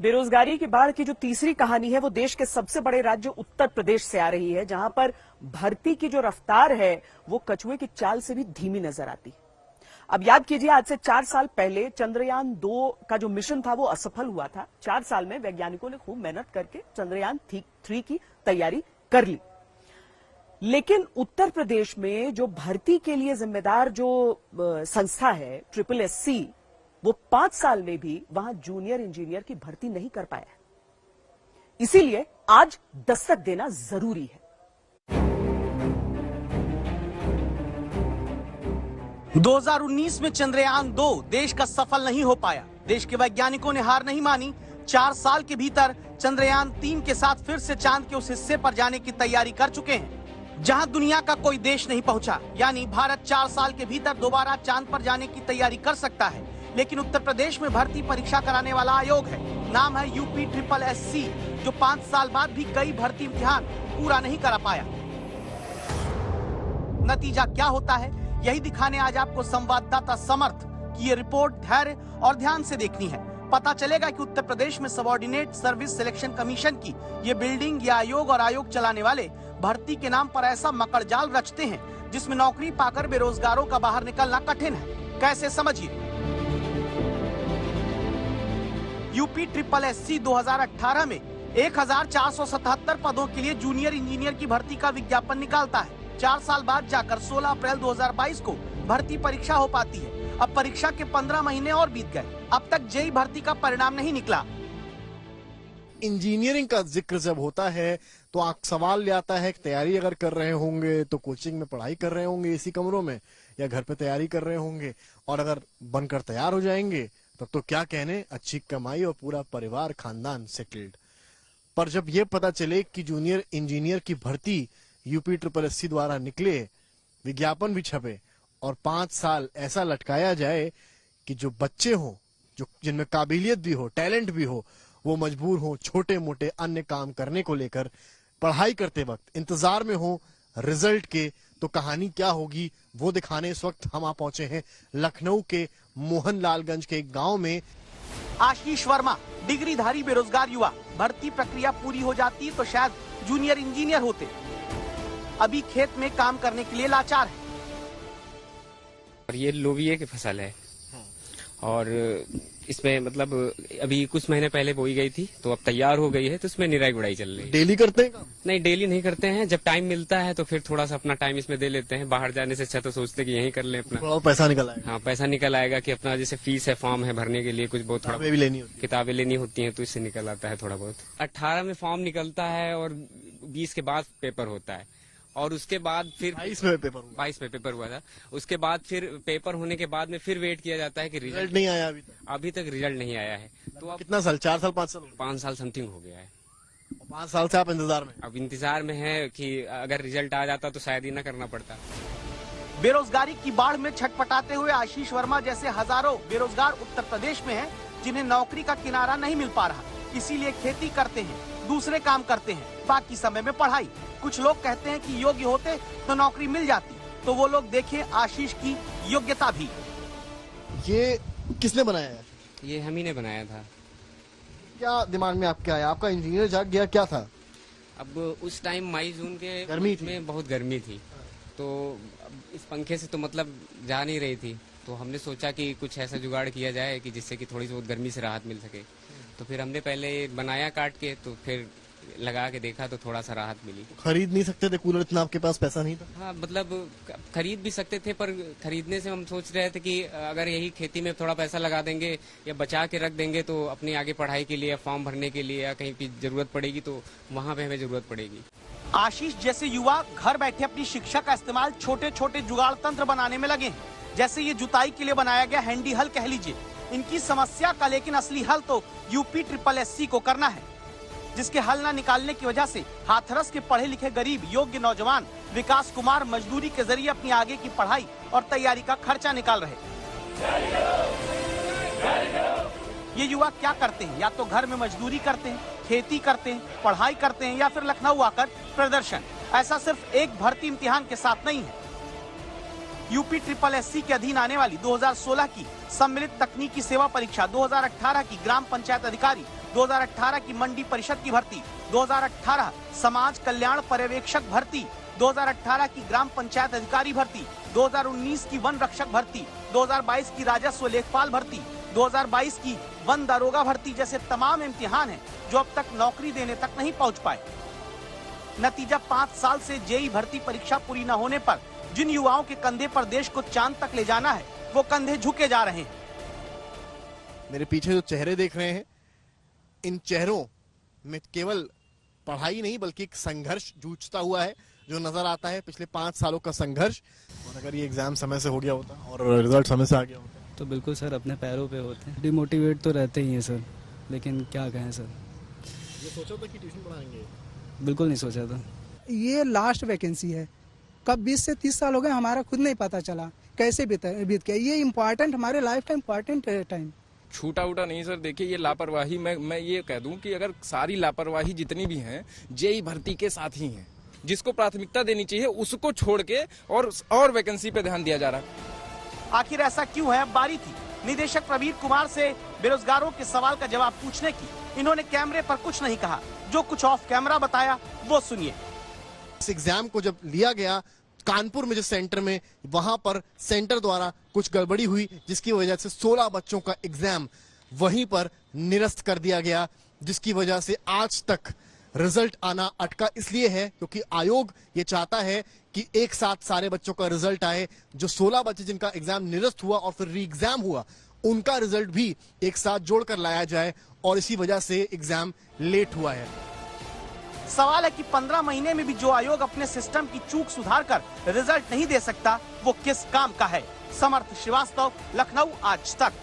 बेरोजगारी की बाढ़ की जो तीसरी कहानी है वो देश के सबसे बड़े राज्य उत्तर प्रदेश से आ रही है, जहां पर भर्ती की जो रफ्तार है वो कछुए की चाल से भी धीमी नजर आती है। अब याद कीजिए, आज से 4 साल पहले चंद्रयान 2 का जो मिशन था वो असफल हुआ था। 4 साल में वैज्ञानिकों ने खूब मेहनत करके चंद्रयान 3 की तैयारी कर ली, लेकिन उत्तर प्रदेश में जो भर्ती के लिए जिम्मेदार जो संस्था है SSSC, वो 5 साल में भी वहां जूनियर इंजीनियर की भर्ती नहीं कर पाया। इसीलिए आज दस्तक देना जरूरी है। 2019 में चंद्रयान 2 देश का सफल नहीं हो पाया। देश के वैज्ञानिकों ने हार नहीं मानी। 4 साल के भीतर चंद्रयान 3 के साथ फिर से चांद के उस हिस्से पर जाने की तैयारी कर चुके हैं जहां दुनिया का कोई देश नहीं पहुंचा। यानी भारत 4 साल के भीतर दोबारा चांद पर जाने की तैयारी कर सकता है। लेकिन उत्तर प्रदेश में भर्ती परीक्षा कराने वाला आयोग है, नाम है UPSSC, जो 5 साल बाद भी कई भर्ती इम्तिहान पूरा नहीं करा पाया। नतीजा क्या होता है, यही दिखाने आज आपको संवाददाता समर्थ की ये रिपोर्ट धैर्य और ध्यान से देखनी है। पता चलेगा कि उत्तर प्रदेश में सबऑर्डिनेट सर्विस सिलेक्शन कमीशन की ये बिल्डिंग या आयोग और आयोग चलाने वाले भर्ती के नाम पर ऐसा मकड़जाल रचते हैं जिसमें नौकरी पाकर बेरोजगारों का बाहर निकलना कठिन है। कैसे, समझिए। UPSSC 2018 में 1477 पदों के लिए जूनियर इंजीनियर की भर्ती का विज्ञापन निकालता है। 4 साल बाद जाकर 16 अप्रैल 2022 को भर्ती परीक्षा हो पाती है। अब परीक्षा के 15 महीने और बीत गए, अब तक जेईई भर्ती का परिणाम नहीं निकला। इंजीनियरिंग का जिक्र जब होता है तो आप सवाल ले आता है कि तैयारी अगर कर रहे होंगे तो कोचिंग में पढ़ाई कर रहे होंगे इसी कमरों में, या घर पे तैयारी कर रहे होंगे, और अगर बनकर तैयार हो जाएंगे तब तो क्या कहने, अच्छी कमाई और पूरा परिवार खानदान सेटल्ड। पर जब ये पता चले कि जूनियर इंजीनियर की भर्ती UPSSC द्वारा निकले, विज्ञापन भी छपे और 5 साल ऐसा लटकाया जाए कि जो बच्चे हों, जो जिनमें काबिलियत भी हो, टैलेंट भी हो, वो मजबूर हो छोटे मोटे अन्य काम करने को लेकर, पढ़ाई करते वक्त इंतजार में हो रिजल्ट के, तो कहानी क्या होगी वो दिखाने इस वक्त हम आ पहुंचे हैं लखनऊ के मोहनलालगंज के एक गांव में। आशीष वर्मा डिग्रीधारी बेरोजगार युवा, भर्ती प्रक्रिया पूरी हो जाती तो शायद जूनियर इंजीनियर होते। अभी खेत में काम करने के लिए लाचार है। और ये लोबिया की फसल है और इसमें मतलब अभी कुछ महीने पहले बोई गई थी तो अब तैयार हो गई है, तो इसमें निराई गुड़ाई चल रही है। डेली करते हैं काम? नहीं, डेली नहीं करते हैं। जब टाइम मिलता है तो फिर थोड़ा सा अपना टाइम इसमें दे लेते हैं। बाहर जाने से अच्छा तो सोचते हैं कि यहीं कर लें अपना, थोड़ा पैसा निकल आएगा। हाँ, पैसा निकल आएगा कि अपना जैसे फीस है, फॉर्म है भरने के लिए, कुछ बहुत थोड़ा भी लेनी होती, किताबें लेनी होती हैं तो इससे निकल आता है थोड़ा बहुत। 18 में फॉर्म निकलता है और 20 के बाद पेपर होता है, और उसके बाद फिर 22 में पेपर हुआ था। उसके बाद फिर पेपर होने के बाद में फिर वेट किया जाता है कि रिजल्ट नहीं आया। अभी तक रिजल्ट नहीं आया है। तो अब कितना साल, 4 साल 5 साल? 5 साल समथिंग हो गया है। 5 साल से आप इंतजार में? अब इंतजार में है कि अगर रिजल्ट आ जाता तो शायद ही ना करना पड़ता। बेरोजगारी की बाढ़ में छटपटाते हुए आशीष वर्मा जैसे हजारों बेरोजगार उत्तर प्रदेश में हैं, जिन्हें नौकरी का किनारा नहीं मिल पा रहा। इसीलिए खेती करते हैं, दूसरे काम करते हैं, बाकी समय में पढ़ाई। कुछ लोग कहते हैं कि योग्य होते तो नौकरी मिल जाती, तो वो लोग देखें आशीष की योग्यता भी। ये किसने बनाया है? ये हम ही ने बनाया था। क्या दिमाग में आपके आया? आपका इंजीनियर जाग गया, क्या था? अब उस टाइम मई जून के गर्मी थी में बहुत गर्मी थी, तो इस पंखे से तो मतलब जा नहीं रही थी, तो हमने सोचा कि कुछ ऐसा जुगाड़ किया जाए कि जिससे कि थोड़ी बहुत गर्मी से राहत मिल सके। तो फिर हमने पहले बनाया काट के, तो फिर लगा के देखा तो थोड़ा सा राहत मिली। खरीद नहीं सकते थे कूलर, इतना आपके पास पैसा नहीं था? हाँ, मतलब खरीद भी सकते थे, पर खरीदने से हम सोच रहे थे कि अगर यही खेती में थोड़ा पैसा लगा देंगे या बचा के रख देंगे तो अपनी आगे पढ़ाई के लिए या फॉर्म भरने के लिए या कहीं की जरूरत पड़ेगी तो वहाँ पे हमें जरूरत पड़ेगी। आशीष जैसे युवा घर बैठे अपनी शिक्षा का इस्तेमाल छोटे छोटे जुगाड़ तंत्र बनाने में लगे हैं। जैसे ये जुताई के लिए बनाया गया हैंडी हल कह लीजिए। इनकी समस्या का लेकिन असली हल तो UPSSC को करना है, जिसके हल न निकालने की वजह से हाथरस के पढ़े लिखे गरीब योग्य नौजवान विकास कुमार मजदूरी के जरिए अपनी आगे की पढ़ाई और तैयारी का खर्चा निकाल रहे। ये युवा क्या करते हैं? या तो घर में मजदूरी करते हैं, खेती करते हैं, पढ़ाई करते हैं, या फिर लखनऊ आकर प्रदर्शन। ऐसा सिर्फ एक भर्ती इम्तिहान के साथ नहीं है। UPSSC के अधीन आने वाली 2016 की सम्मिलित तकनीकी सेवा परीक्षा, 2018 की ग्राम पंचायत अधिकारी 2018 की मंडी परिषद की भर्ती, 2018 समाज कल्याण पर्यवेक्षक भर्ती, 2018 की ग्राम पंचायत अधिकारी भर्ती, 2019 की वन रक्षक भर्ती, 2022 की राजस्व लेखपाल भर्ती, 2022 की वन दारोगा भर्ती जैसे तमाम इम्तिहान हैं जो अब तक नौकरी देने तक नहीं पहुंच पाए। नतीजा 5 साल से जेईई भर्ती परीक्षा पूरी न होने पर जिन युवाओं के कंधे पर देश को चांद तक ले जाना है वो कंधे झुके जा रहे हैं। मेरे पीछे जो चेहरे देख रहे हैं, इन चेहरों में केवल पढ़ाई नहीं बल्कि एक संघर्ष जूझता हुआ है जो नजर आता है, पिछले 5 सालों का संघर्ष। और अगर ये एग्जाम समय से हो गया होता और रिजल्ट समय से आ गया होता तो बिल्कुल सर अपने पैरों पे होते हैं। डिमोटिवेट तो रहते ही हैं सर, लेकिन क्या कहें सर। ये सोचा था कि ट्यूशन पढ़ाएंगे? बिल्कुल नहीं सोचा था। ये लास्ट वैकेंसी है, कब 20 से 30 साल हो गए हमारा खुद नहीं पता चला कैसे बीत गया। ये इम्पोर्टेंट हमारे लाइफ का इम्पोर्टेंट टाइम। छूटा उटा नहीं सर, देखिए ये लापरवाही मैं ये कह दूं कि अगर सारी लापरवाही जितनी भी हैं जेईई भर्ती के साथ ही हैं। जिसको प्राथमिकता देनी चाहिए उसको छोड़ के और वैकेंसी पे ध्यान दिया जा रहा है। आखिर ऐसा क्यों है, अब बारी थी निदेशक प्रवीर कुमार से बेरोजगारों के सवाल का जवाब पूछने की। इन्होंने कैमरे पर कुछ नहीं कहा, जो कुछ ऑफ कैमरा बताया वो सुनिए। इस एग्जाम को जब लिया गया कानपुर में, जो सेंटर में, वहां पर सेंटर द्वारा कुछ गड़बड़ी हुई जिसकी वजह से 16 बच्चों का एग्जाम वहीं पर निरस्त कर दिया गया, जिसकी वजह से आज तक रिजल्ट आना अटका इसलिए है क्योंकि आयोग ये चाहता है कि एक साथ सारे बच्चों का रिजल्ट आए। जो 16 बच्चे जिनका एग्जाम निरस्त हुआ और फिर री एग्जाम हुआ, उनका रिजल्ट भी एक साथ जोड़कर लाया जाए और इसी वजह से एग्जाम लेट हुआ है। सवाल है कि 15 महीने में भी जो आयोग अपने सिस्टम की चूक सुधार कर रिजल्ट नहीं दे सकता वो किस काम का है। समर्थ श्रीवास्तव, लखनऊ, आज तक।